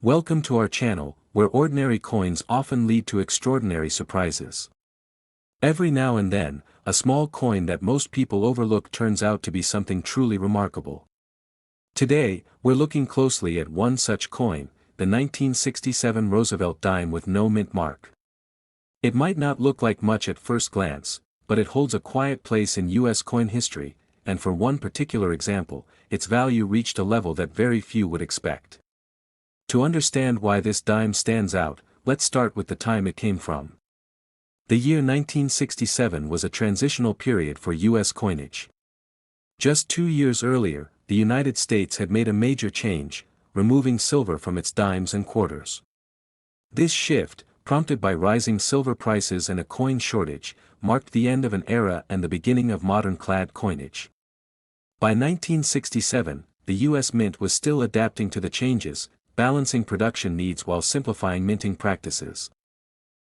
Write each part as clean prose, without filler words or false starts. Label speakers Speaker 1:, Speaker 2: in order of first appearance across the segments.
Speaker 1: Welcome to our channel, where ordinary coins often lead to extraordinary surprises. Every now and then, a small coin that most people overlook turns out to be something truly remarkable. Today, we're looking closely at one such coin, the 1967 Roosevelt dime with no mint mark. It might not look like much at first glance, but it holds a quiet place in U.S. coin history, and for one particular example, its value reached a level that very few would expect. To understand why this dime stands out, let's start with the time it came from. The year 1967 was a transitional period for U.S. coinage. Just 2 years earlier, the United States had made a major change, removing silver from its dimes and quarters. This shift, prompted by rising silver prices and a coin shortage, marked the end of an era and the beginning of modern clad coinage. By 1967, the U.S. Mint was still adapting to the changes, balancing production needs while simplifying minting practices.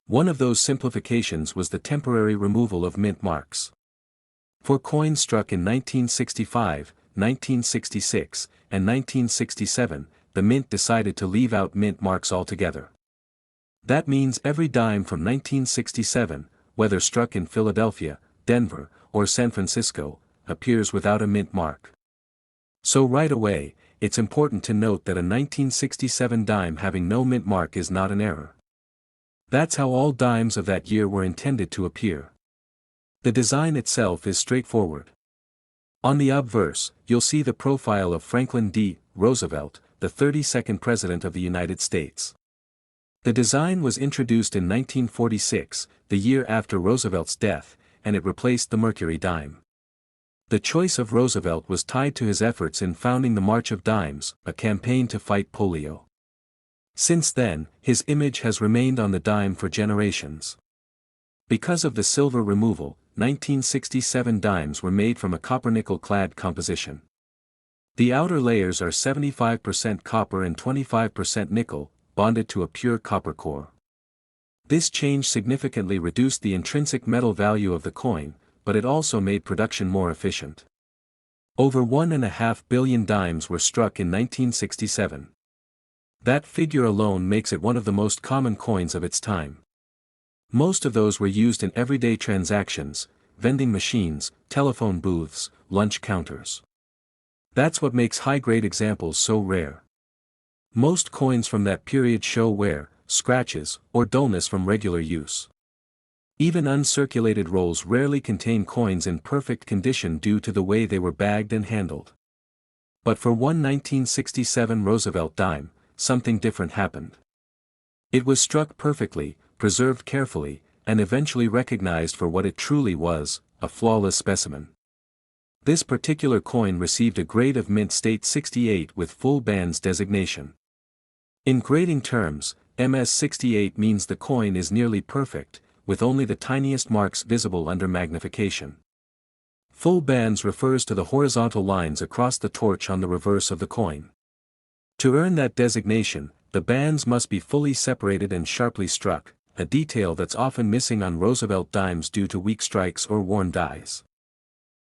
Speaker 1: One of those simplifications was the temporary removal of mint marks. For coins struck in 1965, 1966, and 1967, the mint decided to leave out mint marks altogether. That means every dime from 1967, whether struck in Philadelphia, Denver, or San Francisco, appears without a mint mark. So right away, it's important to note that a 1967 dime having no mint mark is not an error. That's how all dimes of that year were intended to appear. The design itself is straightforward. On the obverse, you'll see the profile of Franklin D. Roosevelt, the 32nd President of the United States. The design was introduced in 1946, the year after Roosevelt's death, and it replaced the Mercury dime. The choice of Roosevelt was tied to his efforts in founding the March of Dimes, a campaign to fight polio. Since then, his image has remained on the dime for generations. Because of the silver removal, 1967 dimes were made from a copper-nickel clad composition. The outer layers are 75% copper and 25% nickel, bonded to a pure copper core. This change significantly reduced the intrinsic metal value of the coin, but it also made production more efficient. Over 1.5 billion dimes were struck in 1967. That figure alone makes it one of the most common coins of its time. Most of those were used in everyday transactions, vending machines, telephone booths, lunch counters. That's what makes high-grade examples so rare. Most coins from that period show wear, scratches, or dullness from regular use. Even uncirculated rolls rarely contain coins in perfect condition due to the way they were bagged and handled. But for one 1967 Roosevelt dime, something different happened. It was struck perfectly, preserved carefully, and eventually recognized for what it truly was, a flawless specimen. This particular coin received a grade of Mint State 68 with full bands designation. In grading terms, MS 68 means the coin is nearly perfect, with only the tiniest marks visible under magnification. Full bands refers to the horizontal lines across the torch on the reverse of the coin. To earn that designation, the bands must be fully separated and sharply struck, a detail that's often missing on Roosevelt dimes due to weak strikes or worn dies.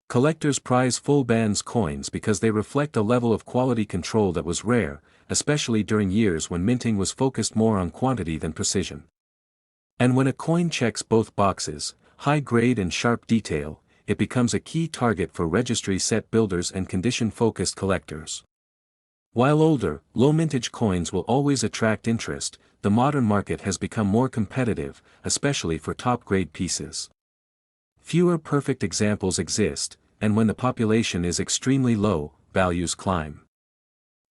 Speaker 1: Collectors prize full bands coins because they reflect a level of quality control that was rare, especially during years when minting was focused more on quantity than precision. And when a coin checks both boxes, high grade and sharp detail, it becomes a key target for registry set builders and condition-focused collectors. While older, low-mintage coins will always attract interest, the modern market has become more competitive, especially for top-grade pieces. Fewer perfect examples exist, and when the population is extremely low, values climb.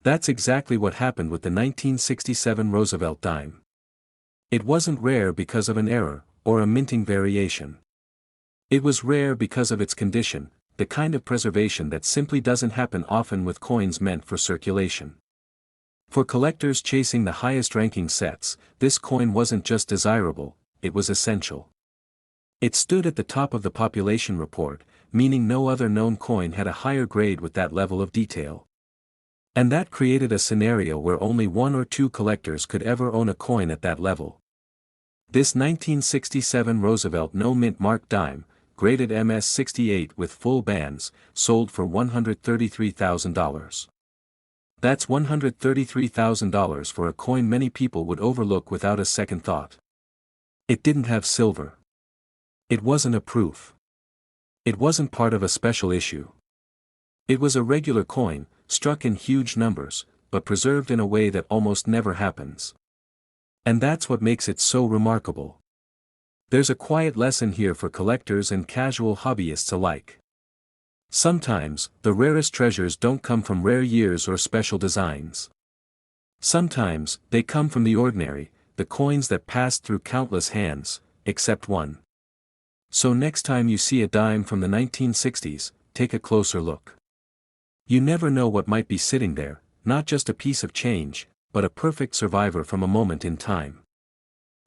Speaker 1: That's exactly what happened with the 1967 Roosevelt dime. It wasn't rare because of an error, or a minting variation. It was rare because of its condition, the kind of preservation that simply doesn't happen often with coins meant for circulation. For collectors chasing the highest-ranking sets, this coin wasn't just desirable, it was essential. It stood at the top of the population report, meaning no other known coin had a higher grade with that level of detail. And that created a scenario where only one or two collectors could ever own a coin at that level. This 1967 Roosevelt no mint mark dime, graded MS 68 with full bands, sold for $133,000. That's $133,000 for a coin many people would overlook without a second thought. It didn't have silver. It wasn't a proof. It wasn't part of a special issue. It was a regular coin, struck in huge numbers, but preserved in a way that almost never happens. And that's what makes it so remarkable. There's a quiet lesson here for collectors and casual hobbyists alike. Sometimes, the rarest treasures don't come from rare years or special designs. Sometimes, they come from the ordinary, the coins that passed through countless hands, except one. So next time you see a dime from the 1960s, take a closer look. You never know what might be sitting there, not just a piece of change, but a perfect survivor from a moment in time.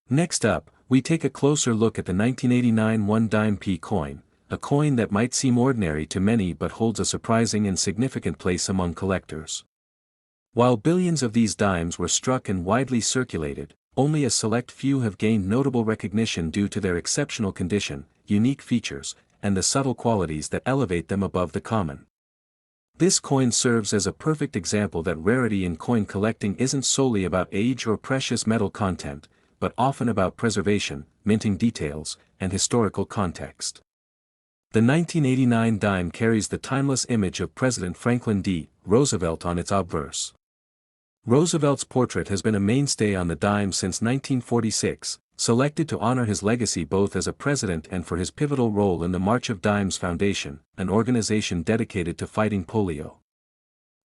Speaker 1: Next up, we take a closer look at the 1989 1 P coin, a coin that might seem ordinary to many but holds a surprising and significant place among collectors. While billions of these dimes were struck and widely circulated, only a select few have gained notable recognition due to their exceptional condition, unique features, and the subtle qualities that elevate them above the common. This coin serves as a perfect example that rarity in coin collecting isn't solely about age or precious metal content, but often about preservation, minting details, and historical context. The 1989 dime carries the timeless image of President Franklin D. Roosevelt on its obverse. Roosevelt's portrait has been a mainstay on the dime since 1946, selected to honor his legacy both as a president and for his pivotal role in the March of Dimes Foundation, an organization dedicated to fighting polio.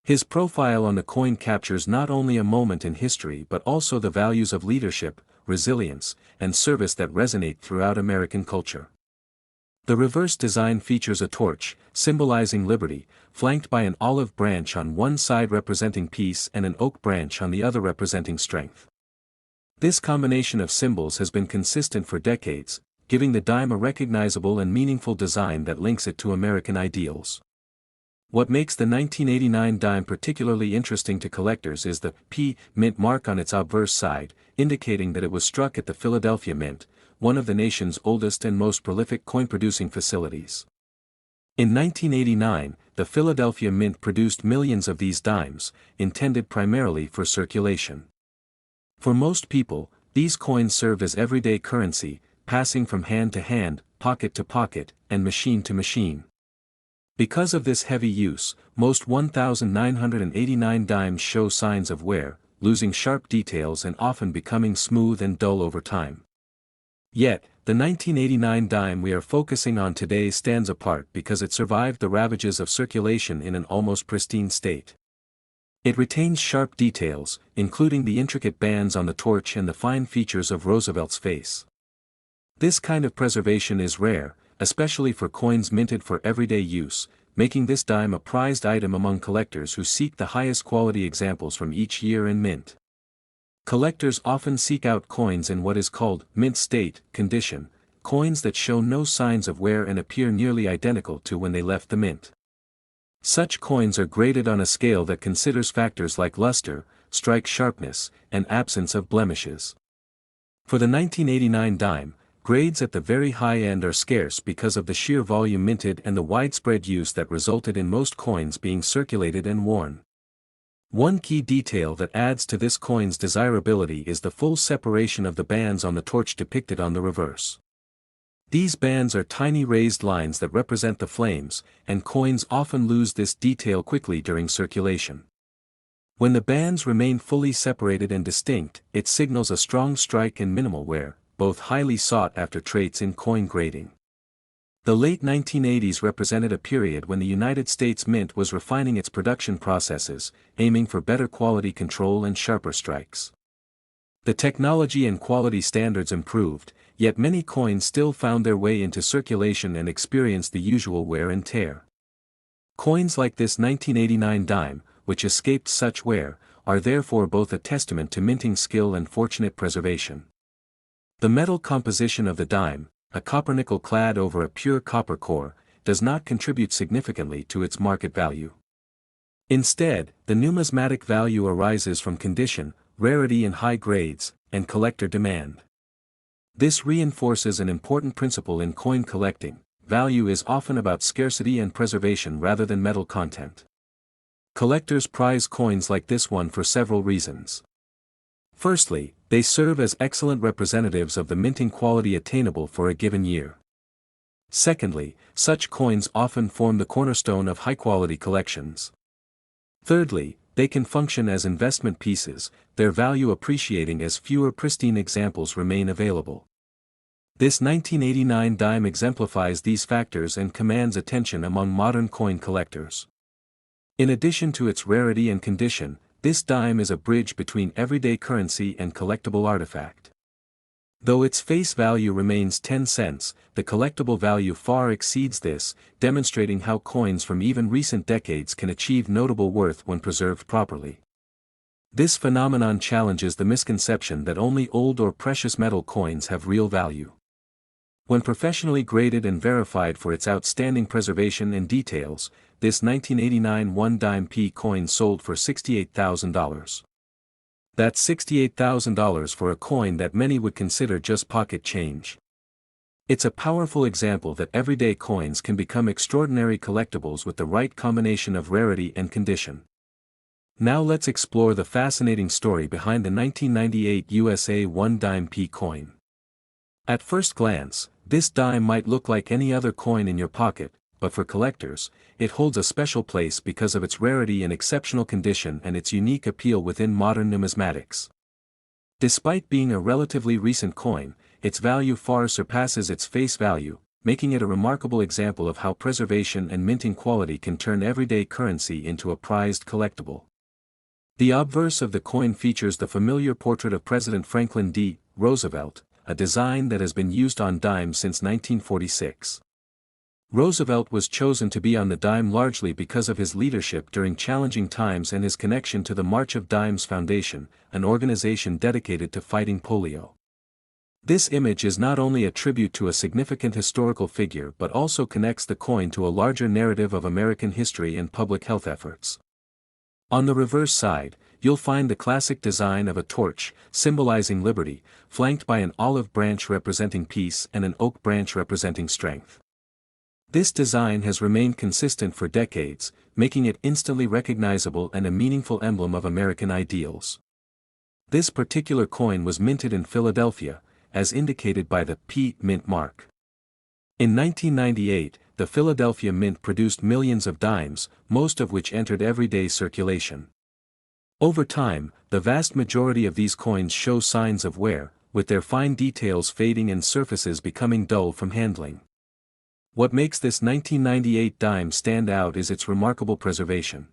Speaker 1: His profile on the coin captures not only a moment in history but also the values of leadership, resilience, and service that resonate throughout American culture. The reverse design features a torch, symbolizing liberty, flanked by an olive branch on one side representing peace and an oak branch on the other representing strength. This combination of symbols has been consistent for decades, giving the dime a recognizable and meaningful design that links it to American ideals. What makes the 1989 dime particularly interesting to collectors is the P Mint mark on its obverse side, indicating that it was struck at the Philadelphia Mint, one of the nation's oldest and most prolific coin-producing facilities. In 1989, the Philadelphia Mint produced millions of these dimes, intended primarily for circulation. For most people, these coins served as everyday currency, passing from hand to hand, pocket to pocket, and machine to machine. Because of this heavy use, most 1,989 dimes show signs of wear, losing sharp details and often becoming smooth and dull over time. Yet, the 1989 dime we are focusing on today stands apart because it survived the ravages of circulation in an almost pristine state. It retains sharp details, including the intricate bands on the torch and the fine features of Roosevelt's face. This kind of preservation is rare, especially for coins minted for everyday use, making this dime a prized item among collectors who seek the highest quality examples from each year and mint. Collectors often seek out coins in what is called mint state condition, coins that show no signs of wear and appear nearly identical to when they left the mint. Such coins are graded on a scale that considers factors like luster, strike sharpness, and absence of blemishes. For the 1989 dime, grades at the very high end are scarce because of the sheer volume minted and the widespread use that resulted in most coins being circulated and worn. One key detail that adds to this coin's desirability is the full separation of the bands on the torch depicted on the reverse. These bands are tiny raised lines that represent the flames, and coins often lose this detail quickly during circulation. When the bands remain fully separated and distinct, it signals a strong strike and minimal wear, both highly sought after traits in coin grading. The late 1980s represented a period when the United States Mint was refining its production processes, aiming for better quality control and sharper strikes. The technology and quality standards improved, yet many coins still found their way into circulation and experienced the usual wear and tear. Coins like this 1989 dime, which escaped such wear, are therefore both a testament to minting skill and fortunate preservation. The metal composition of the dime, a copper-nickel clad over a pure copper core, does not contribute significantly to its market value. Instead, the numismatic value arises from condition, rarity in high grades, and collector demand. This reinforces an important principle in coin collecting: value is often about scarcity and preservation rather than metal content. Collectors prize coins like this one for several reasons. Firstly, they serve as excellent representatives of the minting quality attainable for a given year. Secondly, such coins often form the cornerstone of high-quality collections. Thirdly, they can function as investment pieces, their value appreciating as fewer pristine examples remain available. This 1989 dime exemplifies these factors and commands attention among modern coin collectors. In addition to its rarity and condition, this dime is a bridge between everyday currency and collectible artifact. Though its face value remains 10 cents, the collectible value far exceeds this, demonstrating how coins from even recent decades can achieve notable worth when preserved properly. This phenomenon challenges the misconception that only old or precious metal coins have real value. When professionally graded and verified for its outstanding preservation and details, this 1989 one-dime P coin sold for $68,000. That's $68,000 for a coin that many would consider just pocket change. It's a powerful example that everyday coins can become extraordinary collectibles with the right combination of rarity and condition. Now let's explore the fascinating story behind the 1998 USA one-dime P coin. At first glance, this dime might look like any other coin in your pocket, but for collectors, it holds a special place because of its rarity and exceptional condition and its unique appeal within modern numismatics. Despite being a relatively recent coin, its value far surpasses its face value, making it a remarkable example of how preservation and minting quality can turn everyday currency into a prized collectible. The obverse of the coin features the familiar portrait of President Franklin D. Roosevelt, a design that has been used on dimes since 1946. Roosevelt was chosen to be on the dime largely because of his leadership during challenging times and his connection to the March of Dimes Foundation, an organization dedicated to fighting polio. This image is not only a tribute to a significant historical figure but also connects the coin to a larger narrative of American history and public health efforts. On the reverse side, you'll find the classic design of a torch, symbolizing liberty, flanked by an olive branch representing peace and an oak branch representing strength. This design has remained consistent for decades, making it instantly recognizable and a meaningful emblem of American ideals. This particular coin was minted in Philadelphia, as indicated by the P Mint mark. In 1998, the Philadelphia Mint produced millions of dimes, most of which entered everyday circulation. Over time, the vast majority of these coins show signs of wear, with their fine details fading and surfaces becoming dull from handling. What makes this 1998 dime stand out is its remarkable preservation.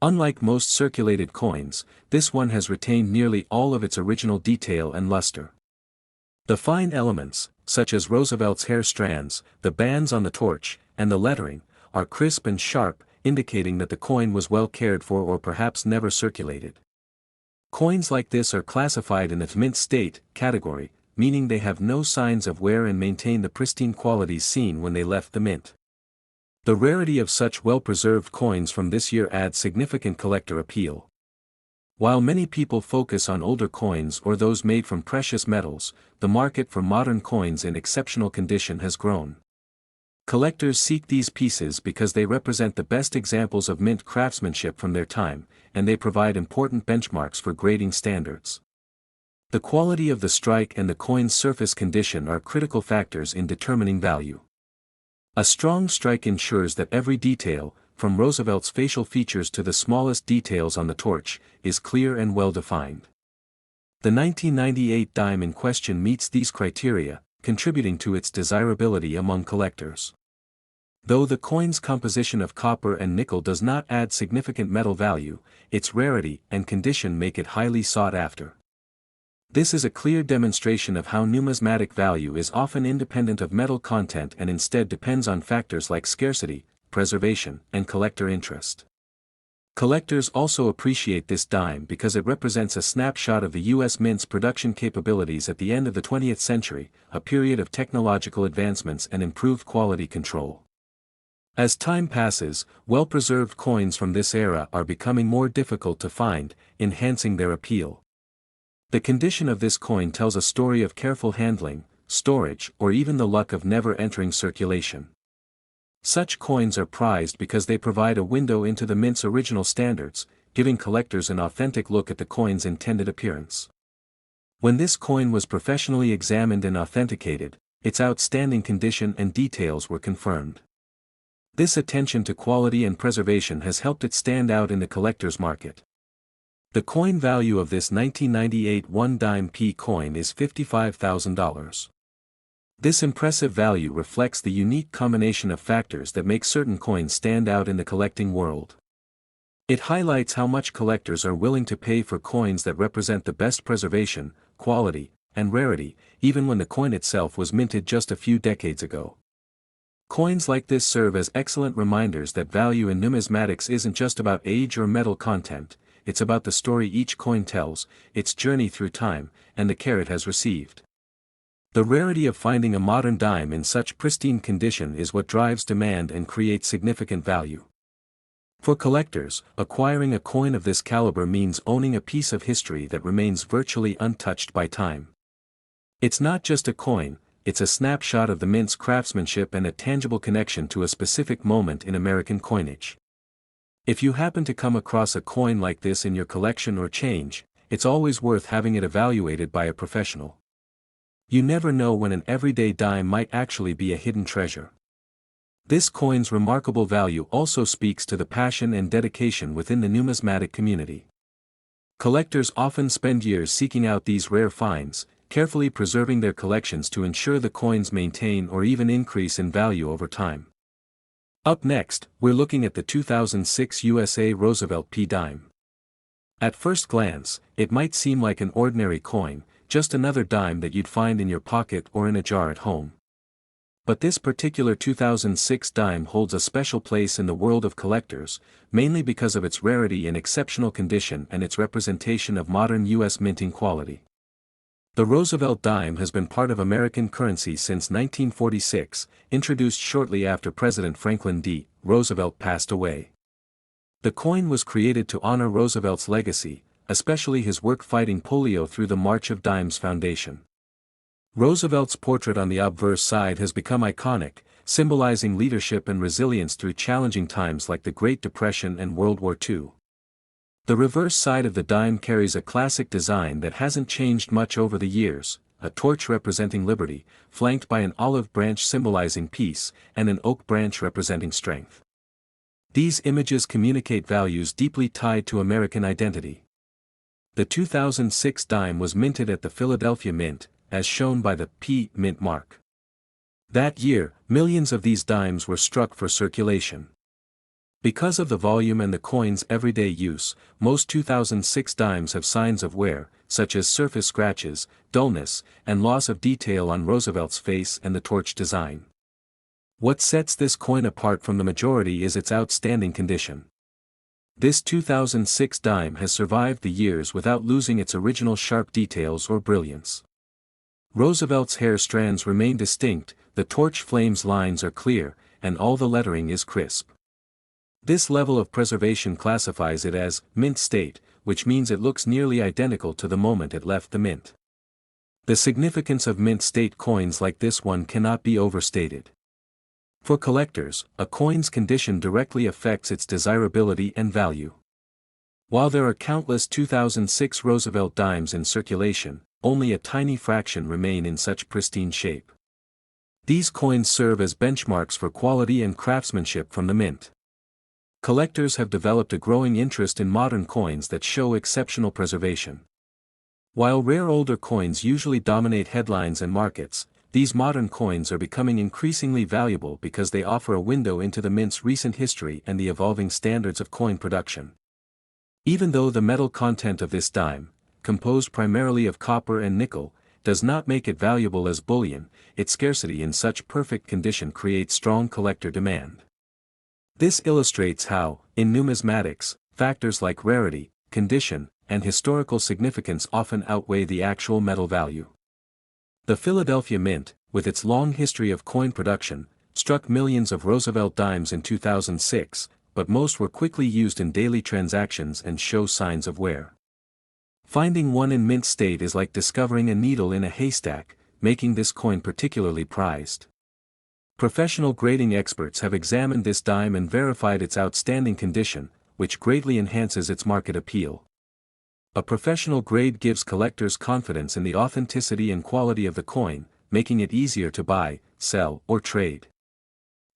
Speaker 1: Unlike most circulated coins, this one has retained nearly all of its original detail and luster. The fine elements, such as Roosevelt's hair strands, the bands on the torch, and the lettering, are crisp and sharp, indicating that the coin was well cared for or perhaps never circulated. Coins like this are classified in the mint state category, meaning they have no signs of wear and maintain the pristine qualities seen when they left the mint. The rarity of such well-preserved coins from this year adds significant collector appeal. While many people focus on older coins or those made from precious metals, the market for modern coins in exceptional condition has grown. Collectors seek these pieces because they represent the best examples of mint craftsmanship from their time, and they provide important benchmarks for grading standards. The quality of the strike and the coin's surface condition are critical factors in determining value. A strong strike ensures that every detail, from Roosevelt's facial features to the smallest details on the torch, is clear and well defined. The 1998 dime in question meets these criteria, contributing to its desirability among collectors. Though the coin's composition of copper and nickel does not add significant metal value, its rarity and condition make it highly sought after. This is a clear demonstration of how numismatic value is often independent of metal content and instead depends on factors like scarcity, preservation, and collector interest. Collectors also appreciate this dime because it represents a snapshot of the U.S. Mint's production capabilities at the end of the 20th century, a period of technological advancements and improved quality control. As time passes, well-preserved coins from this era are becoming more difficult to find, enhancing their appeal. The condition of this coin tells a story of careful handling, storage, or even the luck of never entering circulation. Such coins are prized because they provide a window into the mint's original standards, giving collectors an authentic look at the coin's intended appearance. When this coin was professionally examined and authenticated, its outstanding condition and details were confirmed. This attention to quality and preservation has helped it stand out in the collector's market. The coin value of this 1998 one-dime P coin is $55,000. This impressive value reflects the unique combination of factors that make certain coins stand out in the collecting world. It highlights how much collectors are willing to pay for coins that represent the best preservation, quality, and rarity, even when the coin itself was minted just a few decades ago. Coins like this serve as excellent reminders that value in numismatics isn't just about age or metal content, it's about the story each coin tells, its journey through time, and the care it has received. The rarity of finding a modern dime in such pristine condition is what drives demand and creates significant value. For collectors, acquiring a coin of this caliber means owning a piece of history that remains virtually untouched by time. It's not just a coin, it's a snapshot of the mint's craftsmanship and a tangible connection to a specific moment in American coinage. If you happen to come across a coin like this in your collection or change, it's always worth having it evaluated by a professional. You never know when an everyday dime might actually be a hidden treasure. This coin's remarkable value also speaks to the passion and dedication within the numismatic community. Collectors often spend years seeking out these rare finds, carefully preserving their collections to ensure the coins maintain or even increase in value over time. Up next, we're looking at the 2006 USA Roosevelt P dime. At first glance, it might seem like an ordinary coin, just another dime that you'd find in your pocket or in a jar at home. But this particular 2006 dime holds a special place in the world of collectors, mainly because of its rarity and exceptional condition and its representation of modern U.S. minting quality. The Roosevelt dime has been part of American currency since 1946, introduced shortly after President Franklin D. Roosevelt passed away. The coin was created to honor Roosevelt's legacy, especially his work fighting polio through the March of Dimes Foundation. Roosevelt's portrait on the obverse side has become iconic, symbolizing leadership and resilience through challenging times like the Great Depression and World War II. The reverse side of the dime carries a classic design that hasn't changed much over the years, a torch representing liberty, flanked by an olive branch symbolizing peace, and an oak branch representing strength. These images communicate values deeply tied to American identity. The 2006 dime was minted at the Philadelphia Mint, as shown by the P Mint mark. That year, millions of these dimes were struck for circulation. Because of the volume and the coin's everyday use, most 2006 dimes have signs of wear, such as surface scratches, dullness, and loss of detail on Roosevelt's face and the torch design. What sets this coin apart from the majority is its outstanding condition. This 2006 dime has survived the years without losing its original sharp details or brilliance. Roosevelt's hair strands remain distinct, the torch flame's lines are clear, and all the lettering is crisp. This level of preservation classifies it as mint state, which means it looks nearly identical to the moment it left the mint. The significance of mint state coins like this one cannot be overstated. For collectors, a coin's condition directly affects its desirability and value. While there are countless 2006 Roosevelt dimes in circulation, only a tiny fraction remain in such pristine shape. These coins serve as benchmarks for quality and craftsmanship from the mint. Collectors have developed a growing interest in modern coins that show exceptional preservation. While rare older coins usually dominate headlines and markets, these modern coins are becoming increasingly valuable because they offer a window into the mint's recent history and the evolving standards of coin production. Even though the metal content of this dime, composed primarily of copper and nickel, does not make it valuable as bullion, its scarcity in such perfect condition creates strong collector demand. This illustrates how, in numismatics, factors like rarity, condition, and historical significance often outweigh the actual metal value. The Philadelphia Mint, with its long history of coin production, struck millions of Roosevelt dimes in 2006, but most were quickly used in daily transactions and show signs of wear. Finding one in mint state is like discovering a needle in a haystack, making this coin particularly prized. Professional grading experts have examined this dime and verified its outstanding condition, which greatly enhances its market appeal. A professional grade gives collectors confidence in the authenticity and quality of the coin, making it easier to buy, sell, or trade.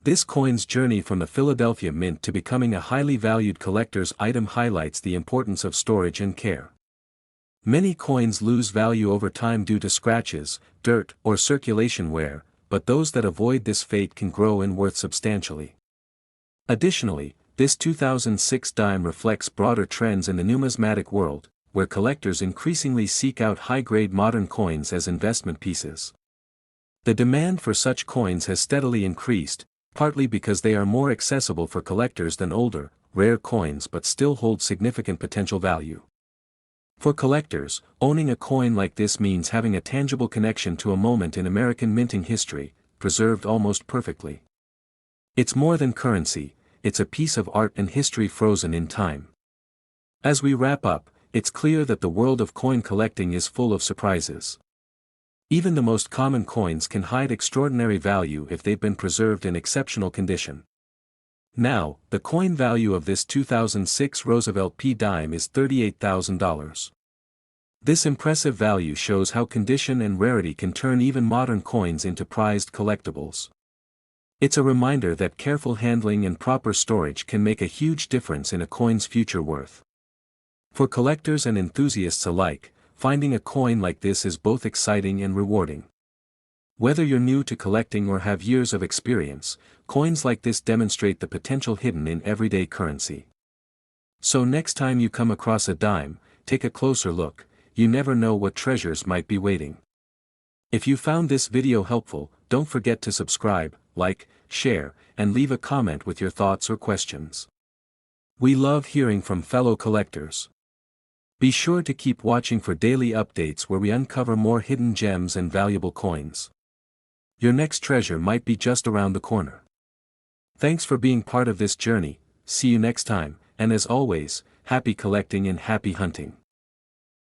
Speaker 1: This coin's journey from the Philadelphia Mint to becoming a highly valued collector's item highlights the importance of storage and care. Many coins lose value over time due to scratches, dirt, or circulation wear, but those that avoid this fate can grow in worth substantially. Additionally, this 2006 dime reflects broader trends in the numismatic world, where collectors increasingly seek out high-grade modern coins as investment pieces. The demand for such coins has steadily increased, partly because they are more accessible for collectors than older, rare coins but still hold significant potential value. For collectors, owning a coin like this means having a tangible connection to a moment in American minting history, preserved almost perfectly. It's more than currency, it's a piece of art and history frozen in time. As we wrap up, it's clear that the world of coin collecting is full of surprises. Even the most common coins can hide extraordinary value if they've been preserved in exceptional condition. Now, the coin value of this 2006 Roosevelt P dime is $38,000. This impressive value shows how condition and rarity can turn even modern coins into prized collectibles. It's a reminder that careful handling and proper storage can make a huge difference in a coin's future worth. For collectors and enthusiasts alike, finding a coin like this is both exciting and rewarding. Whether you're new to collecting or have years of experience, coins like this demonstrate the potential hidden in everyday currency. So next time you come across a dime, take a closer look, you never know what treasures might be waiting. If you found this video helpful, don't forget to subscribe, like, share, and leave a comment with your thoughts or questions. We love hearing from fellow collectors. Be sure to keep watching for daily updates where we uncover more hidden gems and valuable coins. Your next treasure might be just around the corner. Thanks for being part of this journey, see you next time, and as always, happy collecting and happy hunting.